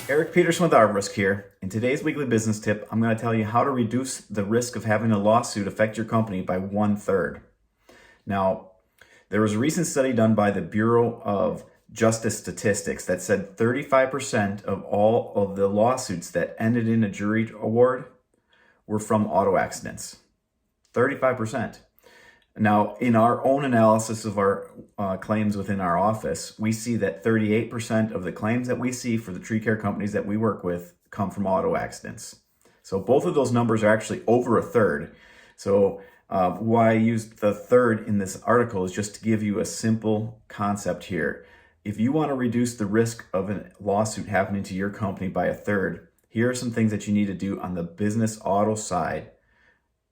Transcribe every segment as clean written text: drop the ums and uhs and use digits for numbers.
Eric Peterson with Arborisk here. In today's weekly business tip, I'm going to tell you how to reduce the risk of having a lawsuit affect your company by 1/3. Now, there was a recent study done by the Bureau of Justice Statistics that said 35% of all of the lawsuits that ended in a jury award were from auto accidents. 35%. Now, in our own analysis of our claims within our office, we see that 38% of the claims that we see for the tree care companies that we work with come from auto accidents. So both of those numbers are actually over a third. So why I used the third in this article is just to give you a simple concept here. If you want to reduce the risk of a lawsuit happening to your company by a third, here are some things that you need to do on the business auto side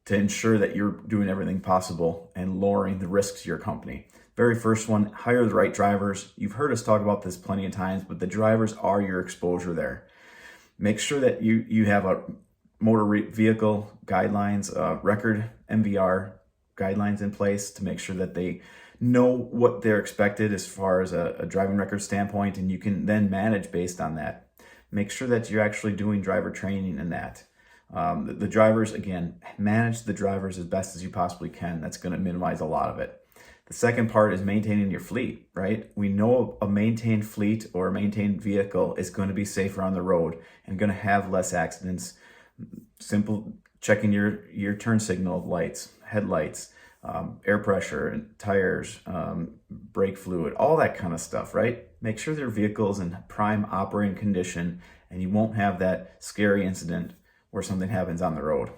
to ensure that you're doing everything possible and lowering the risks to your company. Very first one, hire the right drivers. You've heard us talk about this plenty of times, but the drivers are your exposure there. Make sure that you have a motor vehicle guidelines, record MVR guidelines in place to make sure that they know what they're expected as far as a driving record standpoint, and you can then manage based on that. Make sure that you're actually doing driver training in that. The drivers, again, manage the drivers as best as you possibly can. That's going to minimize a lot of it. The second part is maintaining your fleet, right? We know a maintained fleet or a maintained vehicle is going to be safer on the road and going to have less accidents. Simple checking your turn signal lights, headlights, air pressure, tires, brake fluid, all that kind of stuff, right? Make sure their vehicle is in prime operating condition and you won't have that scary incident where something happens on the road.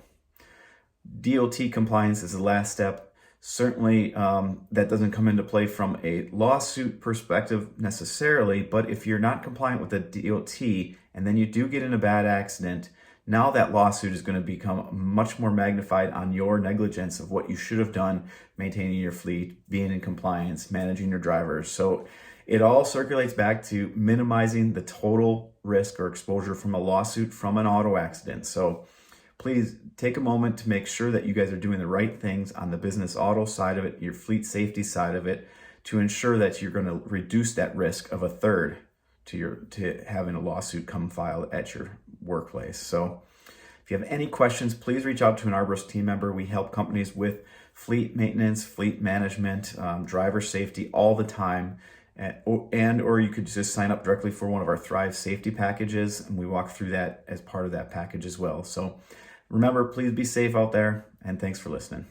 DOT compliance is the last step. Certainly that doesn't come into play from a lawsuit perspective necessarily, but if you're not compliant with the DOT and then you do get in a bad accident, now that lawsuit is going to become much more magnified on your negligence of what you should have done, maintaining your fleet, being in compliance, managing your drivers. So it all circulates back to minimizing the total risk or exposure from a lawsuit from an auto accident. So please take a moment to make sure that you guys are doing the right things on the business auto side of it, your fleet safety side of it, to ensure that you're going to reduce that risk of a third to having a lawsuit come filed at your workplace. So if you have any questions, please reach out to an Arborisk team member. We help companies with fleet maintenance, fleet management, driver safety all the time. Or you could just sign up directly for one of our Thrive safety packages, and we walk through that as part of that package as well. So remember, please be safe out there, and thanks for listening.